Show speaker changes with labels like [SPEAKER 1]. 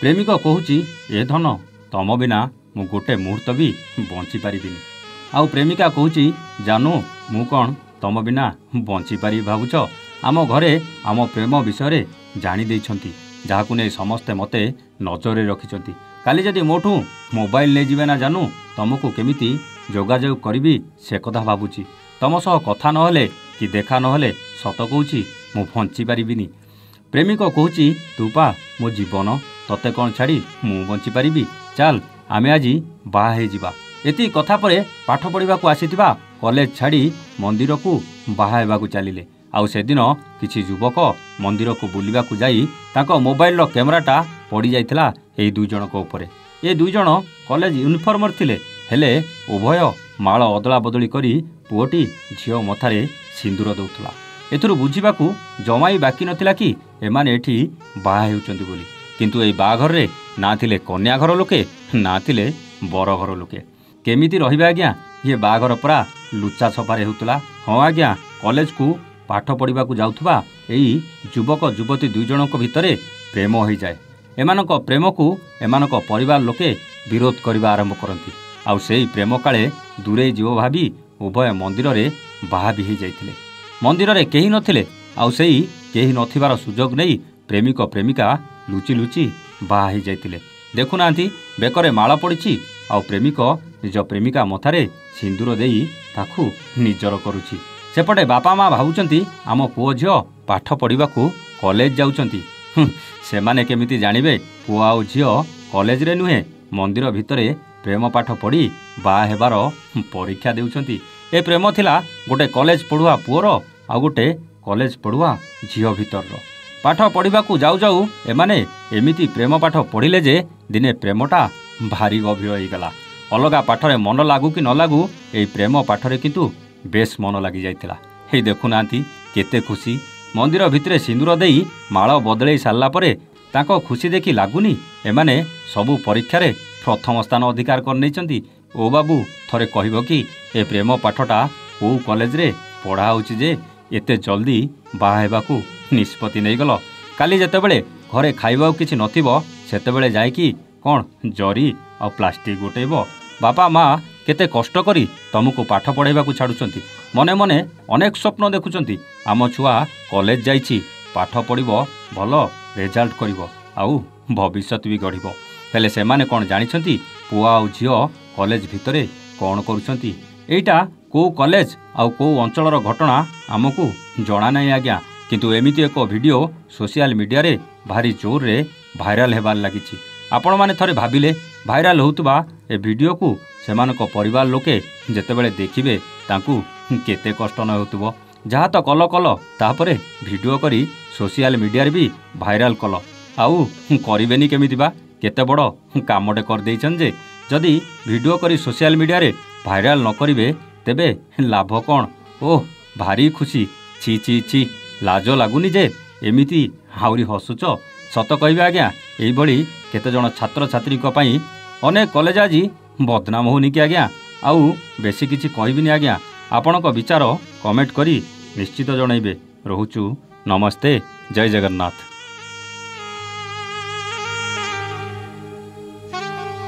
[SPEAKER 1] प्रेमिक कहूँ ए धन तम बिना मु गोटे मुहूर्त भी बंची पारिबिनी। आउ प्रेमिका कहूँ जानू मु कौन तम बिना बंची पारि भावुच। आम घरे आम प्रेम विषय जानी देइछंती जहाकु नै समस्ते मते नजर रखिछंती। काली जदि मोठू मोबाइल ले जिवे ना जानू तुमको केमिति जोगाजोग करी से कथा भावुची। तुम सह कथा नहले कि देखा नहले सत कहूँ मु बंची पारिबिनी। प्रेमिक कहूँ तू पा मो जीवन तते कौन छाड़ी मु बंची पारिबी, चल आमे आजी बाहा हे जिबा। एति कथा परे पाठ पढ़ा आसीथिबा कॉलेज छाड़ी मंदिर को बाहा हेबाकु चलिले। आउ सेदिन किछि युवक मंदिर को बुलिबा को जाई ताको मोबाइल कैमेराटा पड़ी जाइथिला एई दुई जनक उपरे। ए दुई जन कॉलेज यूनिफॉर्मर थिले हेले उभय माळ अदला बदली करी पुओटी झियो मथारे सिंदूर दउथला। एथुरु बुझिबाकू जमाई बाकी नथिला कि एमाने एठी बाहा हेउचंती बोली। किंतु एई बाघर रे ना थिले कन्या घर लोके ना थिले बर घर लोके। केमिति रहिबा आज्ञा ये बाघर परा लुचा छपारे होउतला। हाँ आज्ञा कॉलेज को पाठ पढ़ा जाउथबा एई युवक युवती दुई जनक भितरे प्रेम हो जाए। एमानक प्रेम को एमानक परिवार लोके विरोध करबा आरंभ करती। आउ सेई प्रेम काले दूरे जीव भाभी उभय मंदिर रे बाहा भी जाइथिले। मंदिर रे केही नथिले आउ सेई केही नथिबार सुजोग नै प्रेमिक प्रेमिका लुचि लुचि बाहा ही जाइथिले। देखुनांती बेकरे माला पड़िछि आउ प्रेमिक निज प्रेमिका मथारे सिंदूर देई ताकू निजर करुछि। सेपटे बापा माँ भावुचंती आम पुओ झियो पाठ पढ़ाकू कॉलेज जाउचंती। सेमाने केमिति जानिबे पुओ आउ झियो कॉलेज रे नुहे मंदिर भितरे प्रेम पाठ पढ़ी बाहा हेबार परीक्षा देउचंती। ए प्रेम थिला गोटे कॉलेज पढ़ुआ पुओर आउ गोटे कॉलेज पढ़ुआ झियो भितर पाठ पढ़ाकू जाऊ जाऊ एमाने एमिति प्रेम पाठ पढ़िले जे दिने प्रेमटा भारी गभीर हो गला। अलगा पाठरे मन लागू कि न लागू ए प्रेम पाठरे किंतु बेस मन लगी जाइतिला। हे देखुनांती केते खुशी मंदिर भितरे सिंदूर देई माळ बदलई सारला परे ताको खुशी देखि लागुनी एमाने सबु परीक्षा रे प्रथम स्थान अधिकार कर नैचंती। ओ बाबू थरे कहबो कि ए प्रेम पाठटा को कॉलेज रे पढ़ा होउची जे एते जल्दी बाहा हेबाकू निष्पत्ति नहीं गल। काली जेतेबेले घरे खाइबा किछि नथिबो सेतेबेले जाय कि कोन जरी और प्लास्टिक गोटेब। बापा माँ केते कष्ट करी तुमको पाठ पढ़ाइबाकू छाड़ुचंती। मने मने अनेक स्वप्न देखुचंती आम छुआ कॉलेज जाइछि पाठ पढ़िबो भल रिजल्ट करिवो आउ भविष्यत भी गढ़िबो। हेले सेमाने कोन जानिछंती पुआ आउ झियो कॉलेज भितरे कोन करूचंती। एइटा को कॉलेज आउ को अंचलर घटना आमको जणा नहीं आज्ञा। किंतु एमिति एक वीडियो सोशल मीडिया रे भारी जोर रे भाइराल हेबार लागिछि। आपण माने थरे भाबिले भाइराल होउतबा ए वीडियो को सेमानक परिवार लोके जेतेबेले देखिबे तांकू केते कष्ट न होउतबो। जहा तो कल कल तापरे वीडियो करी सोशल मीडिया रे भी भाइराल कल आउ करिबेनी केमिति बा केते बड़ कामटे कर देइछन जे जदि वीडियो करी सोशल मीडिया रे भाइराल न करिवे तेबे लाभ कोन। ओह भारी खुशी छी छी छी लाज लागुनी जे एमिति हाउरी हसुच। सत कहबे आज्ञा एई भली केते जण छात्र छात्री को पई अनेक कॉलेज आज बदनाम होनी कि आज्ञा। आउ बेसी किछि कहबिनी आज्ञा। आपणक विचार कमेंट करी निश्चित जनइबे। रहुचु नमस्ते जय जगन्नाथ।